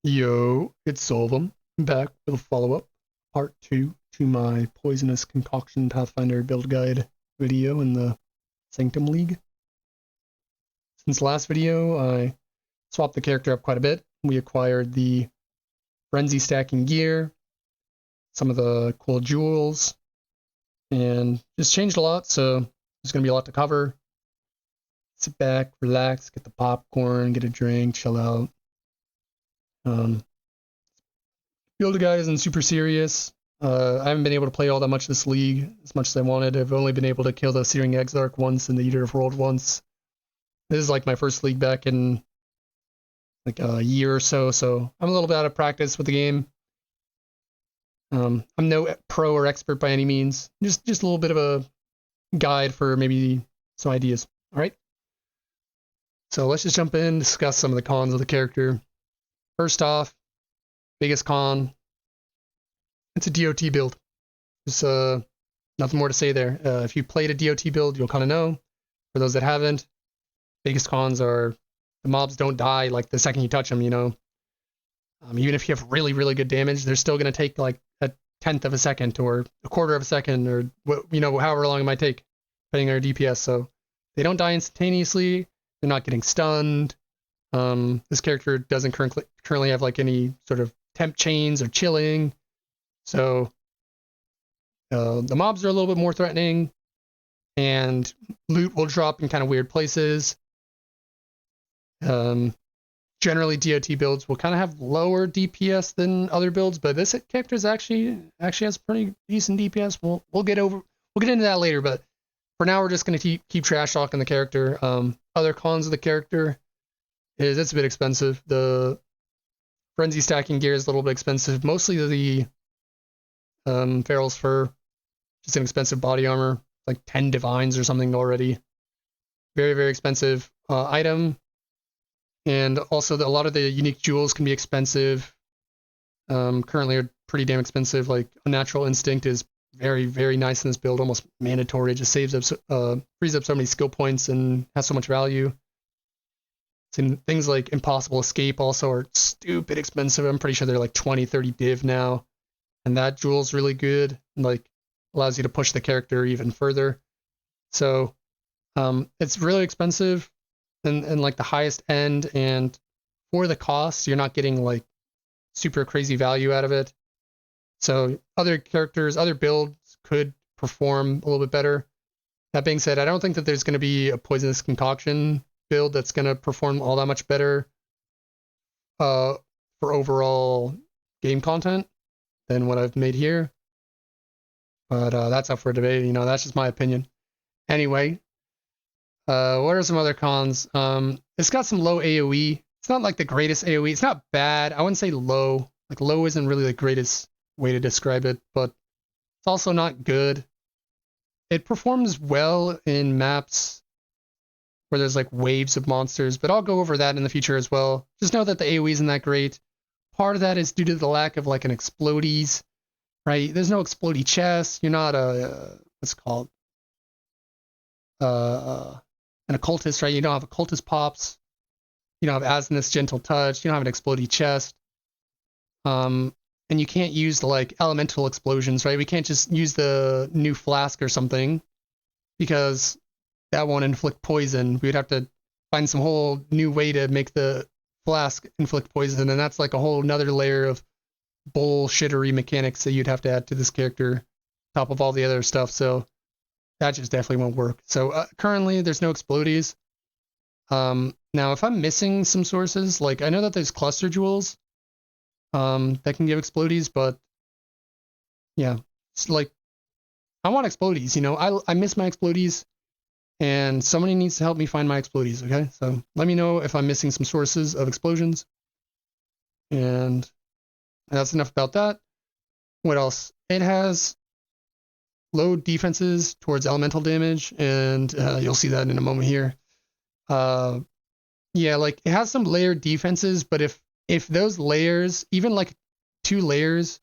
Yo, it's Solvum, back with a follow-up, part 2 to my Poisonous Concoction Pathfinder build guide video in the Sanctum League. Since last video, I swapped the character up quite a bit. We acquired the frenzy stacking gear, some of the cool jewels, and just changed a lot, so there's going to be a lot to cover. Sit back, relax, get the popcorn, get a drink, chill out. Build guide isn't super serious. I haven't been able to play all that much this league as much as I wanted. I've only been able to kill the Searing Exarch once and the Eater of World once. This is like my first league back in like a year or so, so I'm a little bit out of practice with the game. I'm no pro or expert by any means. Just a little bit of a guide for maybe some ideas. All right. So let's just jump in, discuss some of the cons of the character. First off, biggest con, it's a DOT build. There's nothing more to say there. If you played a DOT build, you'll kind of know. For those that haven't, biggest cons are the mobs don't die like the second you touch them, you know. Even if you have really, really good damage, they're still going to take like a 1/10 of a second or a 1/4 of a second or, you know, however long it might take, depending on your DPS. So they don't die instantaneously. They're not getting stunned. This character doesn't currently have like any sort of temp chains or chilling. So the mobs are a little bit more threatening, and loot will drop in kind of weird places. Generally, DOT builds will kind of have lower DPS than other builds, but this character is actually has pretty decent DPS. We'll get into that later, but for now we're just gonna keep trash talking the character. Other cons of the character is it's a bit expensive. The frenzy stacking gear is a little bit expensive. Mostly the Feral's Fur, just an expensive body armor, like 10 divines or something already. Very, very expensive item. And also a lot of the unique jewels can be expensive. Currently are pretty damn expensive. Like Unnatural Instinct is very, very nice in this build, almost mandatory. It just frees up so many skill points and has so much value. And things like Impossible Escape also are stupid expensive. I'm pretty sure they're like 20, 30 div now. And that jewel's really good. And like allows you to push the character even further. So it's really expensive and like the highest end, and for the cost, you're not getting like super crazy value out of it. So other characters, other builds could perform a little bit better. That being said, I don't think that there's going to be a Poisonous Concoction build that's going to perform all that much better for overall game content than what I've made here. But that's up for debate. You know, that's just my opinion. Anyway, what are some other cons? It's got some low AoE. It's not like the greatest AoE. It's not bad. I wouldn't say low. Like low isn't really the greatest way to describe it, but it's also not good. It performs well in maps where there's like waves of monsters, but I'll go over that in the future as well. Just know that the AoE isn't that great. Part of that is due to the lack of like an explodies, right? There's no explodey chest. You're not a what's it called an occultist, right? You don't have occultist pops. You don't have Asnus Gentle Touch. You don't have an explodey chest. And you can't use the like elemental explosions, right? We can't just use the new flask or something because that won't inflict poison. We would have to find some whole new way to make the flask inflict poison, and that's like a whole nother layer of bullshittery mechanics that you'd have to add to this character, top of all the other stuff. So that just definitely won't work. So currently there's no explodies. Now if I'm missing some sources, like I know that there's cluster jewels that can give explodies, but yeah, it's like I want explodies, you know. I miss my explodies, and somebody needs to help me find my explodies, okay? So let me know if I'm missing some sources of explosions. And that's enough about that. What else? It has low defenses towards elemental damage, and you'll see that in a moment here. Yeah, like it has some layered defenses, but if those layers, even like 2 layers,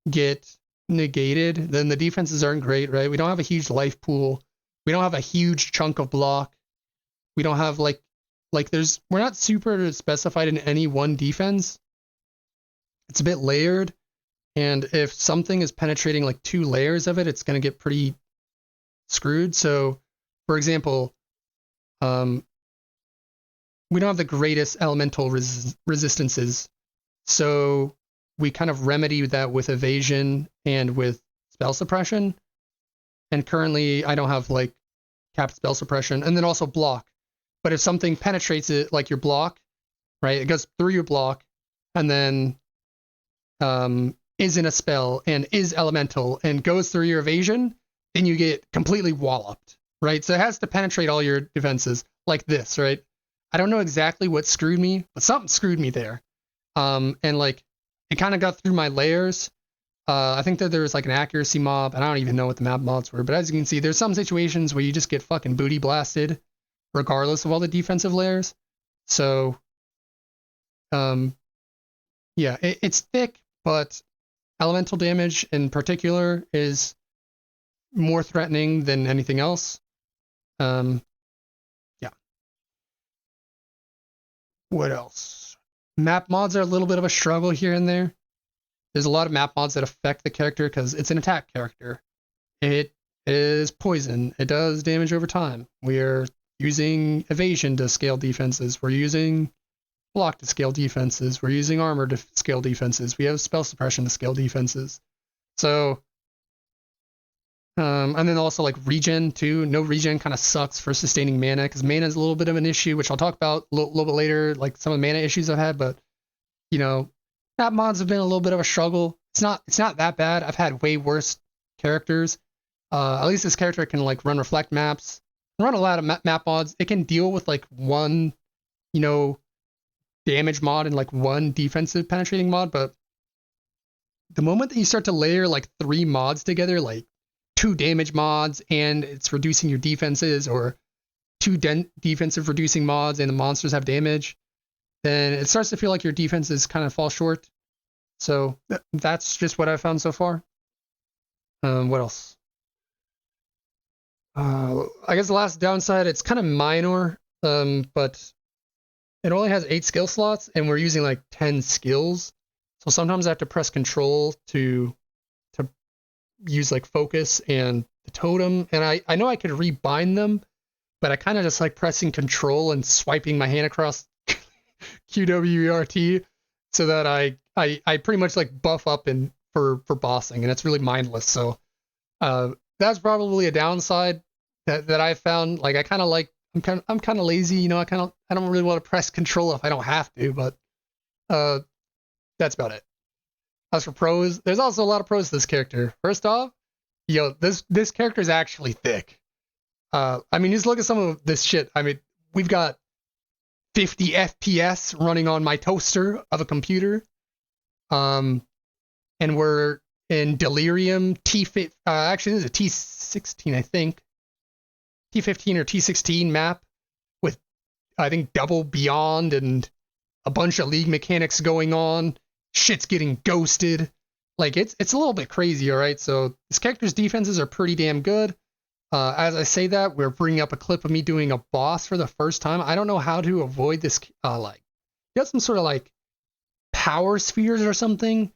get negated, then the defenses aren't great, right? We don't have a huge life pool. We don't have a huge chunk of block. We don't have like we're not super specified in any one defense. it's a bit layered, and if something is penetrating like 2 layers of it, it's going to get pretty screwed. So, for example, we don't have the greatest elemental resistances, so we kind of remedy that with evasion and with spell suppression. And currently, I don't have like capped spell suppression, and then also block. But if something penetrates it, like your block, right, it goes through your block, and then is in a spell and is elemental and goes through your evasion, then you get completely walloped, right? So it has to penetrate all your defenses like this, right? I don't know exactly what screwed me, but something screwed me there. And like it kind of got through my layers. I think that there was like an accuracy mob, and I don't even know what the map mods were, but as you can see, there's some situations where you just get fucking booty blasted regardless of all the defensive layers. So, yeah, it's thick, but elemental damage in particular is more threatening than anything else. Yeah. What else? Map mods are a little bit of a struggle here and there. There's a lot of map mods that affect the character because it's an attack character. It is poison. It does damage over time. We're using evasion to scale defenses. We're using block to scale defenses. We're using armor to scale defenses. We have spell suppression to scale defenses. So, and then also like regen too. No regen kind of sucks for sustaining mana because mana is a little bit of an issue, which I'll talk about a little bit later, like some of the mana issues I've had. But you know, map mods have been a little bit of a struggle. It's not that bad. I've had way worse characters. At least this character can like run reflect maps, run a lot of map mods. It can deal with like one, you know, damage mod and like one defensive penetrating mod. But the moment that you start to layer like 3 mods together, like 2 damage mods and it's reducing your defenses, or 2 defensive reducing mods and the monsters have damage, then it starts to feel like your defenses kind of fall short. So that's just what I've found so far. What else? I guess the last downside, it's kind of minor, but it only has 8 skill slots, and we're using like 10 skills. So sometimes I have to press control to use like focus and the totem. And I know I could rebind them, but I kind of just like pressing control and swiping my hand across QWERT so that I pretty much like buff up and for bossing, and it's really mindless. So that's probably a downside that I found. Like I kind of like I'm kind of lazy, you know. I don't really want to press control if I don't have to, but that's about it. As for pros, there's also a lot of pros to this character. First off, yo, this character is actually thick. I mean, just look at some of this shit. I mean, we've got 50 FPS running on my toaster of a computer. And we're in Delirium T5. Actually, this is a T16, I think. T15 or T16 map with, I think, double beyond and a bunch of league mechanics going on. Shit's getting ghosted. Like, it's a little bit crazy, all right? So this character's defenses are pretty damn good. As I say that, we're bringing up a clip of me doing a boss for the first time. I don't know how to avoid this, like, you got some sort of, like, power spheres or something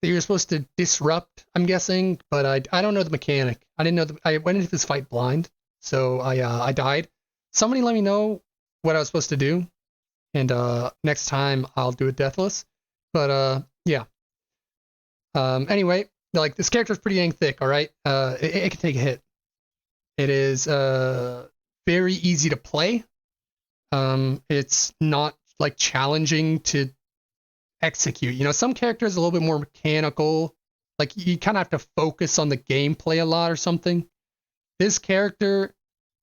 that you're supposed to disrupt, I'm guessing, but I don't know the mechanic. I didn't know, I went into this fight blind, so I died. Somebody let me know what I was supposed to do, and next time I'll do it deathless. But yeah. Anyway, like, this character's pretty dang thick, all right? It can take a hit. It is very easy to play. It's not like challenging to execute. You know, some characters are a little bit more mechanical. Like, you kind of have to focus on the gameplay a lot or something. This character,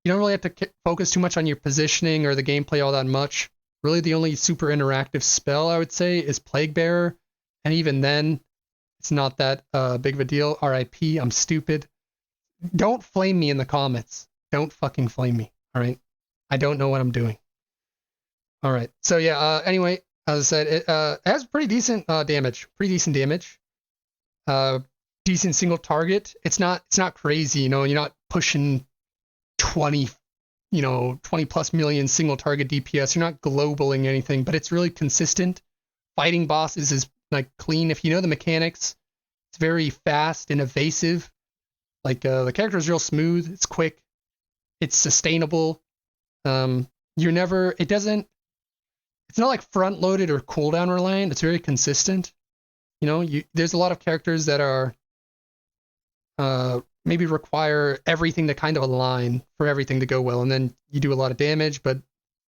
you don't really have to focus too much on your positioning or the gameplay all that much. Really, the only super interactive spell I would say is Plague Bearer, and even then, it's not that big of a deal. RIP, I'm stupid. Don't flame me in the comments. Don't fucking flame me, all right? I don't know what I'm doing. All right, so yeah, anyway, as I said, it has pretty decent damage. Pretty decent damage. Decent single target. It's not crazy, you know, you're not pushing 20 plus million single target DPS. You're not globaling anything, but it's really consistent. Fighting bosses is like clean. If you know the mechanics, it's very fast and evasive. Like the character is real smooth. It's quick. It's sustainable. You're never. It doesn't. It's not like front loaded or cooldown reliant. It's very consistent. You know, there's a lot of characters that are maybe require everything to kind of align for everything to go well, and then you do a lot of damage, but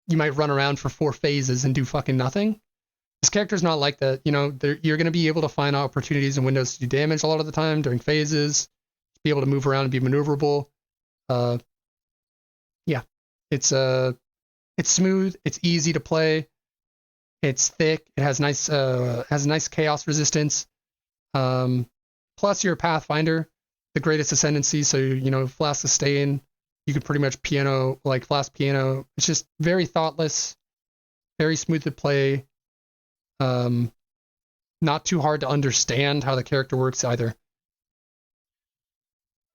you might run around for 4 phases and do fucking nothing. This character's not like that. You know, you're going to be able to find opportunities and windows to do damage a lot of the time during phases, be able to move around and be maneuverable. Yeah, it's smooth, it's easy to play, it's thick, it has nice chaos resistance. Plus you're a Pathfinder, the greatest ascendancy, so you know, flask sustain, you can pretty much piano, like flask piano. It's just very thoughtless, very smooth to play. Not too hard to understand how the character works either.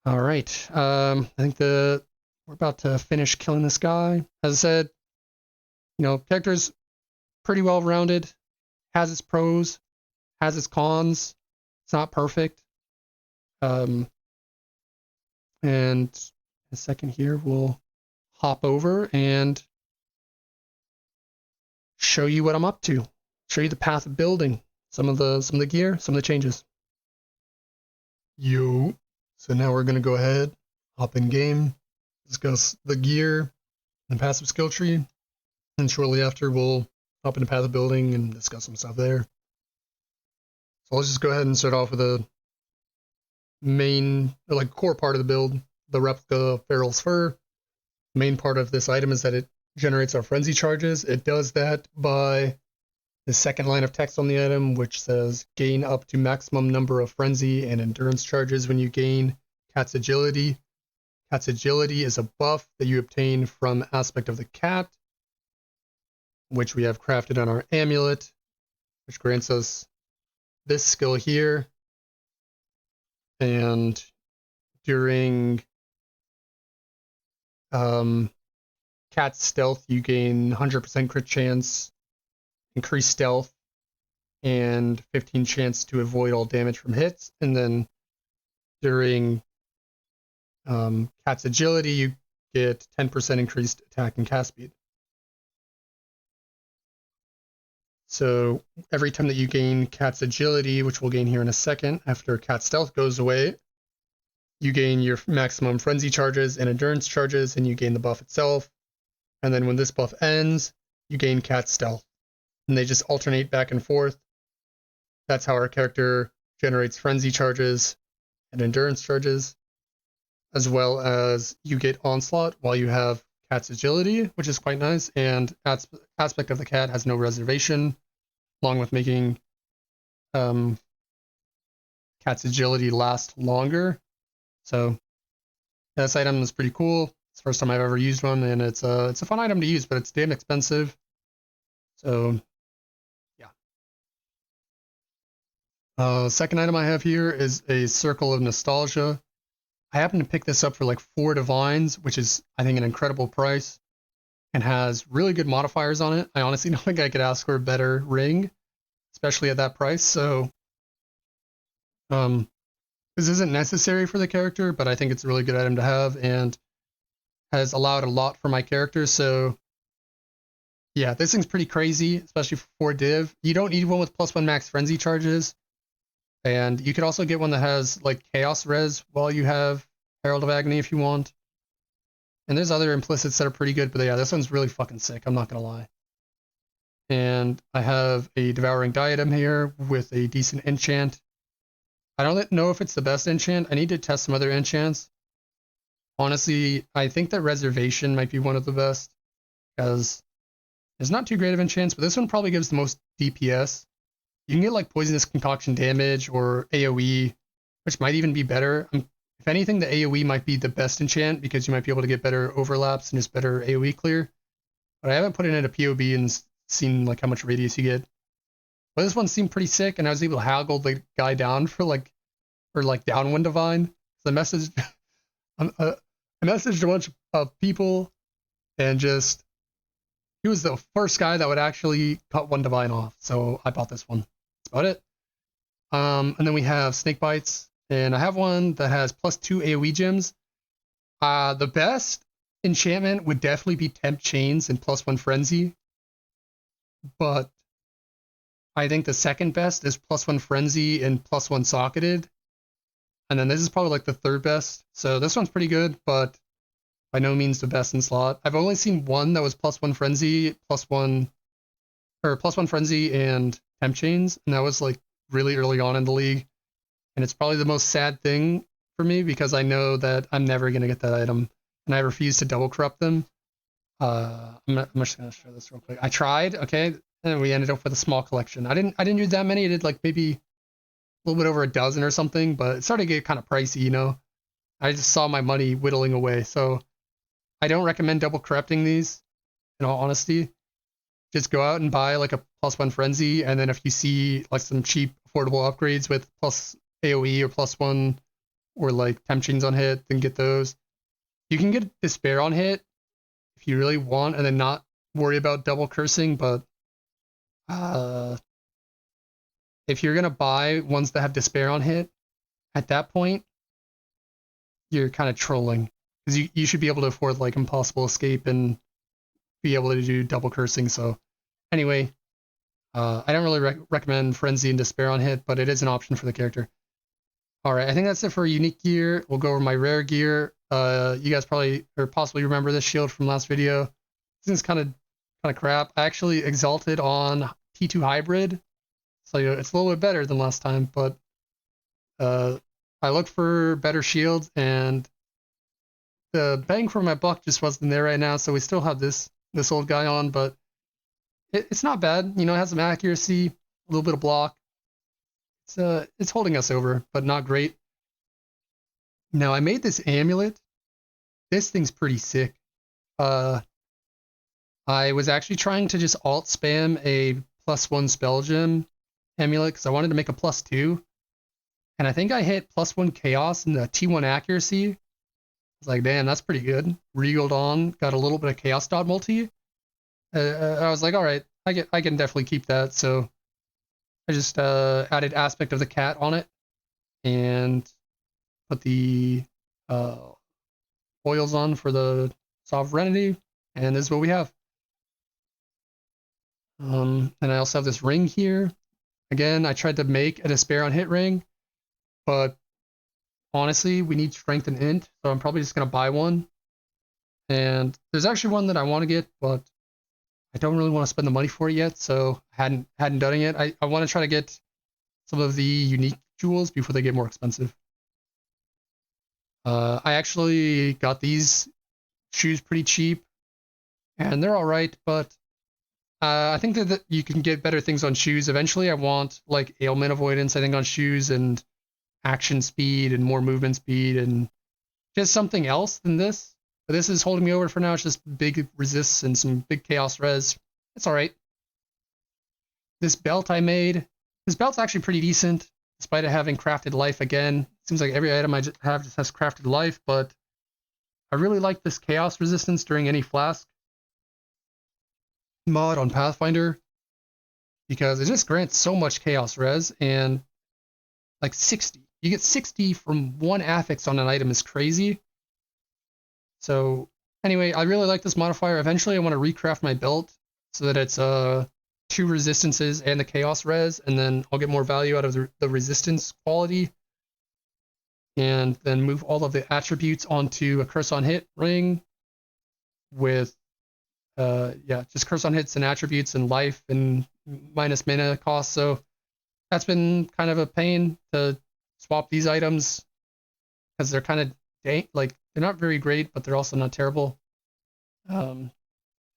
All right, I think we're about to finish killing this guy. As I said, you know, character's pretty well rounded, has its pros, has its cons. It's not perfect. And in a second here, we'll hop over and show you what I'm up to. Show you the path of building, some of the gear, some of the changes. Yo. So now we're gonna go ahead, hop in game, discuss the gear and passive skill tree, and shortly after we'll hop into path of building and discuss some stuff there. So let's just go ahead and start off with the main, or like core part of the build, the replica Feral's Fur. The main part of this item is that it generates our frenzy charges. It does that by the second line of text on the item, which says gain up to maximum number of frenzy and endurance charges when you gain cat's agility. Cat's agility is a buff that you obtain from aspect of the cat, which we have crafted on our amulet, which grants us this skill here. And during cat's stealth, you gain 100% crit chance, increased stealth, and 15 chance to avoid all damage from hits. And then during cat's agility, you get 10% increased attack and cast speed. So every time that you gain cat's agility, which we'll gain here in a second, after cat's stealth goes away, you gain your maximum frenzy charges and endurance charges, and you gain the buff itself. And then when this buff ends, you gain cat's stealth. And they just alternate back and forth. That's how our character generates frenzy charges and endurance charges, as well as you get onslaught while you have cat's agility, which is quite nice, and aspect of the cat has no reservation, along with making cat's agility last longer. So this item is pretty cool. It's the first time I've ever used one, and it's a fun item to use, but it's damn expensive. So yeah. Second item I have here is a Circle of Nostalgia. I happen to pick this up for like 4 divines, which is, I think, an incredible price, and has really good modifiers on it. I honestly don't think I could ask for a better ring, especially at that price. So this isn't necessary for the character, but I think it's a really good item to have and has allowed a lot for my character. So yeah, this thing's pretty crazy, especially for 4 div. You don't need one with +1 max frenzy charges. And you could also get one that has like chaos res while you have Herald of Agony if you want. And there's other implicits that are pretty good, but yeah, this one's really fucking sick, I'm not gonna lie. And I have a Devouring Diadem here with a decent enchant. I don't know if it's the best enchant. I need to test some other enchants. Honestly, I think that Reservation might be one of the best, because it's not too great of enchants, but this one probably gives the most DPS. You can get like Poisonous Concoction damage or AoE, which might even be better. If anything, the AoE might be the best enchant because you might be able to get better overlaps and just better AoE clear. But I haven't put it in a POB and seen like how much radius you get. But this one seemed pretty sick, and I was able to haggle the guy down for down one divine. So I messaged a bunch of people, and just he was the first guy that would actually cut 1 divine off. So I bought this one. That's about it. And then we have snake bites, and I have one that has +2 AoE gems. The best enchantment would definitely be tempt chains and +1 frenzy, but I think the second best is +1 frenzy and +1 socketed. And then this is probably like the third best. So this one's pretty good, but by no means the best in slot. I've only seen one that was +1 frenzy, +1 frenzy and temp chains, and that was like really early on in the league. And it's probably the most sad thing for me because I know that I'm never gonna get that item, and I refuse to double corrupt them. I'm just gonna show this real quick. I tried, okay, and we ended up with a small collection. I didn't use that many. I did like maybe a little bit over a dozen or something, but it started to get kind of pricey, you know. I just saw my money whittling away, so I don't recommend double corrupting these. In all honesty, just go out and buy like a +1 frenzy, and then if you see like some cheap affordable upgrades with plus AoE or +1 or like temp chains on hit, then get those. You can get despair on hit if you really want, and then not worry about double cursing, but if you're gonna buy ones that have despair on hit, at that point, you're kind of trolling. Because you should be able to afford like impossible escape and be able to do double cursing. So anyway, I don't really recommend frenzy and despair on hit, but it is an option for the character. Alright, I think that's it for unique gear. We'll go over my rare gear. You guys probably or possibly remember this shield from last video. This is kind of crap. I actually exalted on T2 hybrid, so it's a little bit better than last time, but I looked for better shields and the bang for my buck just wasn't there right now, so we still have this old guy on, but it's not bad. You know, it has some accuracy, a little bit of block. It's holding us over, but not great. Now I made this amulet. This thing's pretty sick. I was actually trying to just alt spam a +1 spell gem amulet because I wanted to make a +2, and I think I hit +1 chaos and the T1 accuracy. I was like, damn, that's pretty good. Regaled on, got a little bit of chaos dot multi. I was like, all right, I can definitely keep that. So I just added aspect of the cat on it and put the oils on for the sovereignty, and this is what we have. And I also have this ring here. Again, I tried to make a despair on hit ring, but honestly, we need strength and int, so I'm probably just gonna buy one. And there's actually one that I want to get, but I don't really want to spend the money for it yet, so I hadn't done it yet. I want to try to get some of the unique jewels before they get more expensive. I actually got these shoes pretty cheap, and they're alright, but I think that you can get better things on shoes. Eventually, I want like ailment avoidance, I think, on shoes, and action speed and more movement speed and just something else than this. But this is holding me over for now. It's just big resists and some big chaos res. It's alright. This belt I made. This belt's actually pretty decent, despite it having crafted life again. Seems like every item I have just has crafted life, but I really like this chaos resistance during any flask mod on Pathfinder, because it just grants so much chaos res, and like 60. You get 60 from one affix on an item is crazy. So anyway, I really like this modifier. Eventually I want to recraft my belt so that it's 2 resistances and the chaos res, and then I'll get more value out of the resistance quality, and then move all of the attributes onto a curse on hit ring with just curse on hits and attributes and life and minus mana cost. So that's been kind of a pain to swap these items because they're kind of like they're not very great, but they're also not terrible. I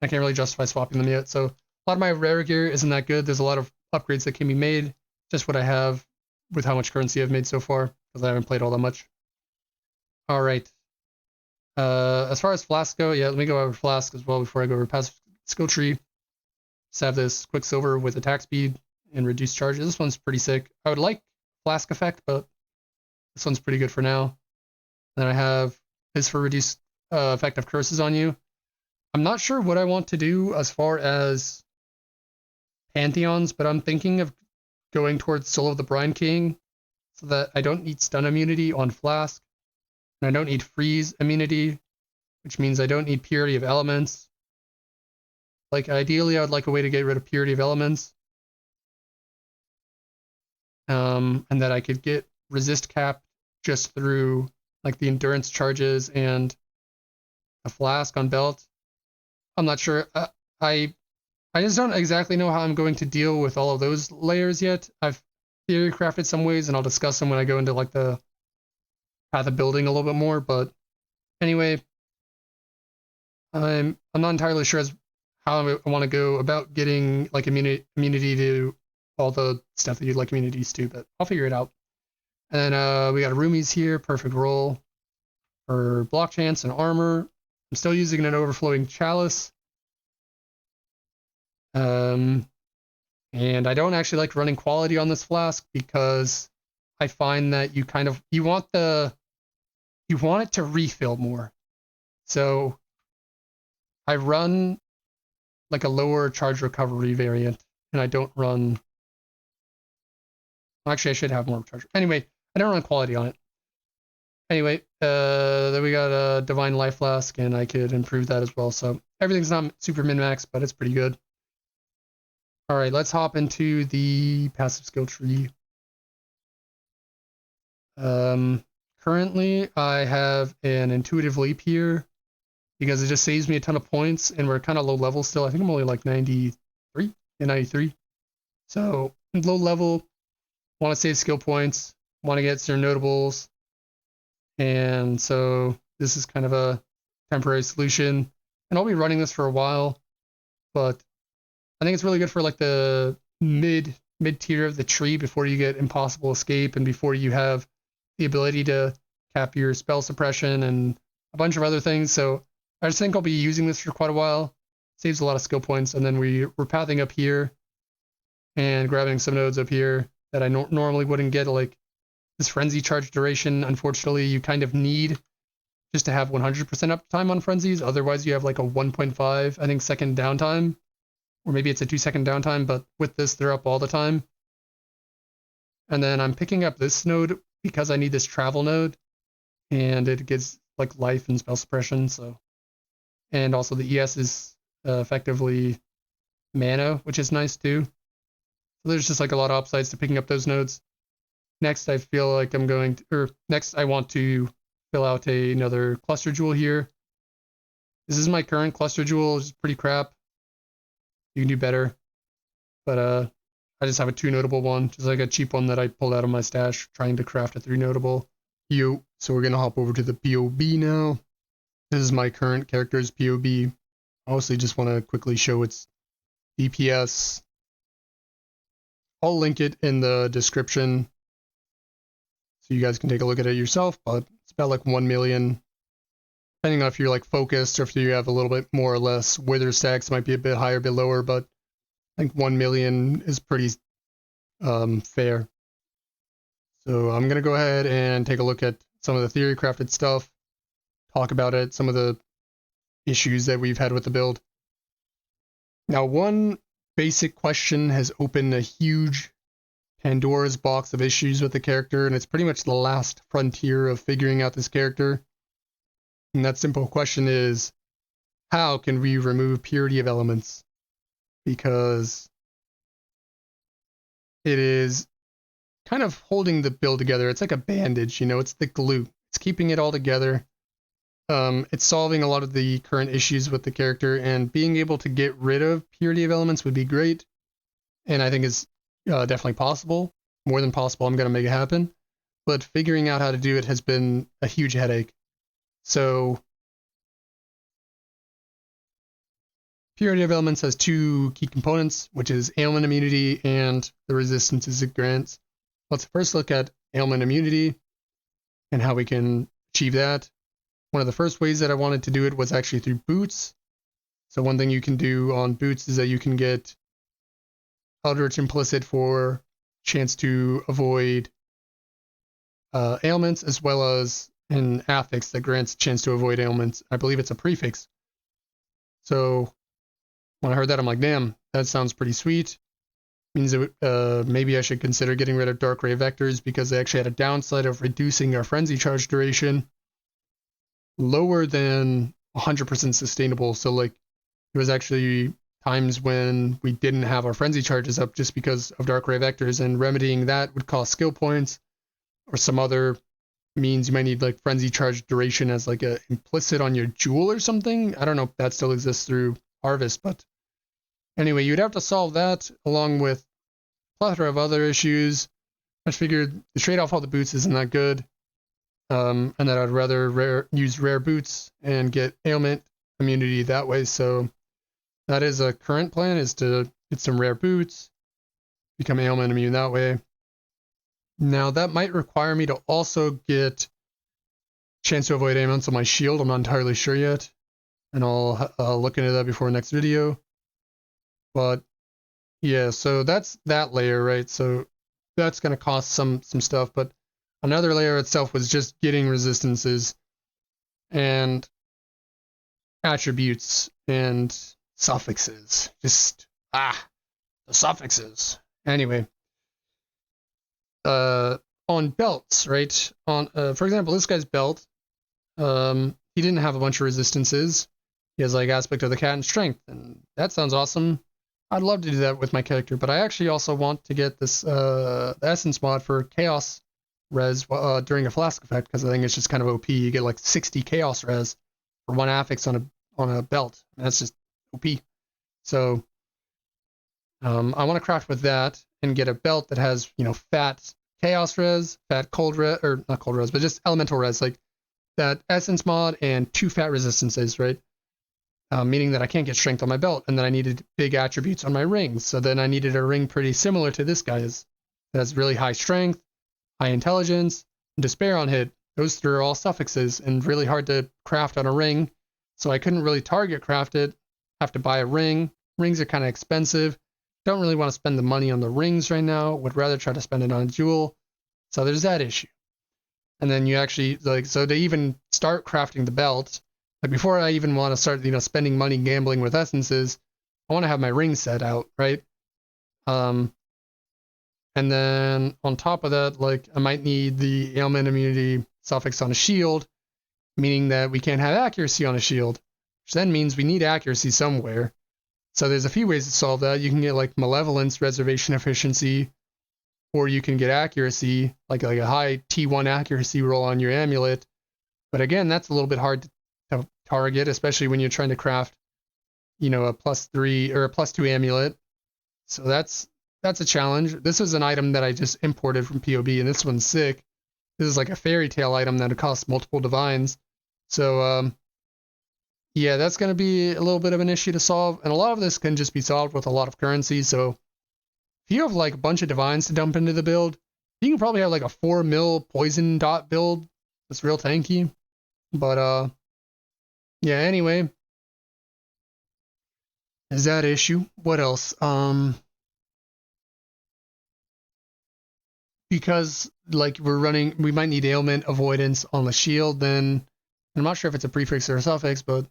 can't really justify swapping them yet. So a lot of my rare gear isn't that good. There's a lot of upgrades that can be made. Just what I have with how much currency I've made so far, because I haven't played all that much. All right. As far as flasks go, yeah, let me go over flask as well before I go over passive skill tree. Just have this quicksilver with attack speed and reduced charge. This one's pretty sick. I would like flask effect, but this one's pretty good for now. Then I have this for reduced effect of curses on you. I'm not sure what I want to do as far as pantheons, but I'm thinking of going towards Soul of the Brine King so that I don't need stun immunity on Flask, and I don't need freeze immunity, which means I don't need purity of elements. Like, ideally, I would like a way to get rid of purity of elements. And that I could get resist cap just through, like, the endurance charges and a Flask on belt. I'm not sure. I just don't exactly know how I'm going to deal with all of those layers yet. I've theory crafted some ways, and I'll discuss them when I go into, like, the path of building a little bit more. But anyway, I'm not entirely sure as how I want to go about getting, like, immunity to all the stuff that you'd like immunities to, but I'll figure it out. And then we got roomies here, perfect roll for block chance and armor. I'm still using an overflowing chalice. And I don't actually like running quality on this flask because I find that you want it to refill more. So I run like a lower charge recovery variant, and I don't run. Actually, I should have more charge. Anyway, I don't run quality on it. Anyway, then we got a Divine Life Flask, and I could improve that as well. So everything's not super min-max, but it's pretty good. All right, let's hop into the passive skill tree. Currently, I have an Intuitive Leap here because it just saves me a ton of points, and we're kind of low level still. I think I'm only like 93 and 93. So low level, want to save skill points, want to get certain notables, and so this is kind of a temporary solution. And I'll be running this for a while, but I think it's really good for like the mid tier of the tree before you get Impossible Escape and before you have the ability to cap your spell suppression and a bunch of other things. So I just think I'll be using this for quite a while. Saves a lot of skill points, and then we're pathing up here and grabbing some nodes up here that I normally wouldn't get, like this Frenzy charge duration. Unfortunately, you kind of need just to have 100% uptime on Frenzies. Otherwise, you have like a 1.5, I think, second downtime. Or maybe it's a 2-second downtime, but with this, they're up all the time. And then I'm picking up this node because I need this travel node, and it gives like life and spell suppression. So, and also the ES is effectively mana, which is nice too. So there's just like a lot of upsides to picking up those nodes. Next, I feel like next I want to fill out another cluster jewel here. This is my current cluster jewel, it's pretty crap. You can do better, but I just have a 2 notable one, just like a cheap one that I pulled out of my stash, trying to craft a 3 notable. So we're gonna hop over to the POB now. This is my current character's POB. I obviously just want to quickly show its DPS. I'll link it in the description so you guys can take a look at it yourself, but it's about like 1 million. Depending on if you're like focused or if you have a little bit more or less wither stacks, might be a bit higher, a bit lower, but I think 1 million is pretty fair. So I'm going to go ahead and take a look at some of the theory crafted stuff, talk about it, some of the issues that we've had with the build. Now, one basic question has opened a huge Pandora's box of issues with the character, and it's pretty much the last frontier of figuring out this character. And that simple question is, how can we remove purity of elements? Because it is kind of holding the build together. It's like a bandage, it's the glue. It's keeping it all together. It's solving a lot of the current issues with the character, and being able to get rid of purity of elements would be great. And I think it's definitely possible. More than possible. I'm going to make it happen. But figuring out how to do it has been a huge headache. So purity of elements has 2 key components, which is ailment immunity and the resistances it grants. Let's first look at ailment immunity and how we can achieve that. One of the first ways that I wanted to do it was actually through boots. So one thing you can do on boots is that you can get Eldritch Implicit for chance to avoid ailments, as well as an affix that grants a chance to avoid ailments. I believe it's a prefix. So when I heard that, I'm like, damn, that sounds pretty sweet. Means that maybe I should consider getting rid of Dark Ray Vectors because they actually had a downside of reducing our Frenzy Charge duration lower than 100% sustainable. So like there was actually times when we didn't have our Frenzy Charges up just because of Dark Ray Vectors, and remedying that would cost skill points or some other means. You might need like Frenzy Charge duration as like a implicit on your jewel or something. I don't know if that still exists through Harvest, but anyway, you'd have to solve that along with a plethora of other issues. I figured the trade off all the boots isn't that good, and that I'd rather use rare boots and get ailment immunity that way. So that is a current plan, is to get some rare boots, become ailment immune that way. Now that might require me to also get chance to avoid ailments on my shield. I'm not entirely sure yet, and I'll look into that before next video. But yeah, so that's that layer, right? So that's going to cost some stuff, but another layer itself was just getting resistances and attributes and suffixes. Just the suffixes. Anyway, on belts, right? On for example, this guy's belt, he didn't have a bunch of resistances. He has like aspect of the cat and strength, and that sounds awesome. I'd love to do that with my character, but I actually also want to get this the essence mod for chaos res during a flask effect, because I think it's just kind of OP. You get like 60 chaos res for one affix on a belt. That's just OP. So I want to craft with that and get a belt that has, you know, fat chaos res, fat cold res, or not cold res, but just elemental res, like that essence mod and 2 fat resistances, right? Meaning that I can't get strength on my belt, and then I needed big attributes on my rings. So then I needed a ring pretty similar to this guy's that has really high strength, high intelligence, and despair on hit. Those 3 are all suffixes and really hard to craft on a ring. So I couldn't really target craft it. Have to buy a ring. Rings are kind of expensive. Don't really want to spend the money on the rings right now. Would rather try to spend it on a jewel. So there's that issue. And then you actually like, so to even start crafting the belt, like before I even want to start, you know, spending money gambling with essences, I want to have my ring set out, right? And then on top of that, like I might need the ailment immunity suffix on a shield, meaning that we can't have accuracy on a shield, which then means we need accuracy somewhere. So there's a few ways to solve that. You can get like malevolence reservation efficiency, or you can get accuracy, like a high T1 accuracy roll on your amulet. But again, that's a little bit hard to target, especially when you're trying to craft, you know, a +3 or a +2 amulet. So that's a challenge. This is an item that I just imported from POB, and this one's sick. This is like a fairy tale item that costs multiple divines. So yeah, that's going to be a little bit of an issue to solve, and a lot of this can just be solved with a lot of currency. So if you have like a bunch of divines to dump into the build, you can probably have like a 4 mil poison dot build that's real tanky. But yeah, anyway, is that issue? What else? Because like we might need ailment avoidance on the shield, then I'm not sure if it's a prefix or a suffix, but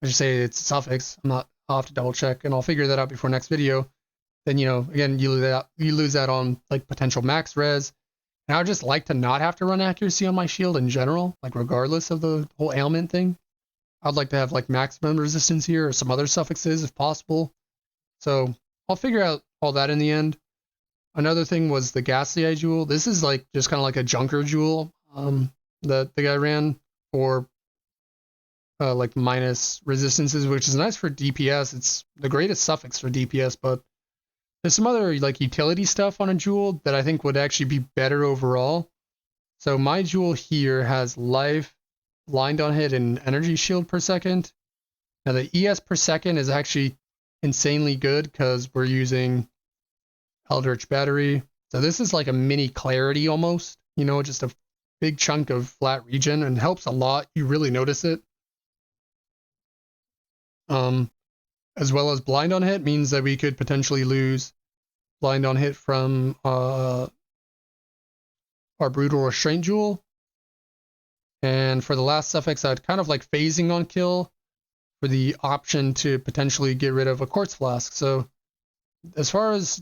I should say it's a suffix. I'll have to double check, and I'll figure that out before next video. Then, you know, again, you lose that on like potential max res. And I would just like to not have to run accuracy on my shield in general, like regardless of the whole ailment thing. I'd like to have like maximum resistance here or some other suffixes if possible. So I'll figure out all that in the end. Another thing was the Ghastly Eye Jewel. This is like just kind of like a junker jewel that the guy ran for like minus resistances, which is nice for DPS. It's the greatest suffix for DPS, but there's some other like utility stuff on a jewel that I think would actually be better overall. So my jewel here has life, blind on hit, and energy shield per second. Now the ES per second is actually insanely good because we're using Eldritch Battery. So this is like a mini clarity almost, you know, just a big chunk of flat regen, and helps a lot. You really notice it. As well as blind on hit means that we could potentially lose blind on hit from our brutal restraint jewel. And for the last suffix, I'd kind of like phasing on kill for the option to potentially get rid of a quartz flask. So as far as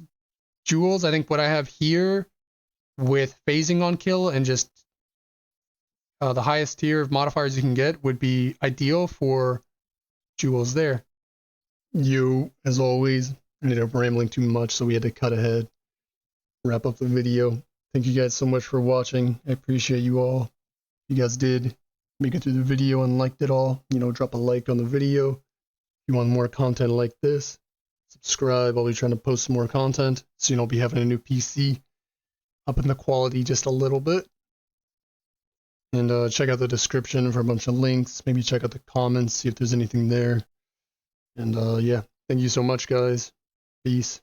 jewels, I think what I have here with phasing on kill and just the highest tier of modifiers you can get would be ideal for jewels there. As always, ended up rambling too much, so we had to cut ahead, wrap up the video. Thank you guys so much for watching. I appreciate you all. If you guys did make it through the video and liked it all, drop a like on the video. If you want more content like this, subscribe. I'll be trying to post some more content. Soon I'll be having a new PC, up in the quality just a little bit. And check out the description for a bunch of links. Maybe check out the comments, see if there's anything there. And yeah, thank you so much, guys. Peace.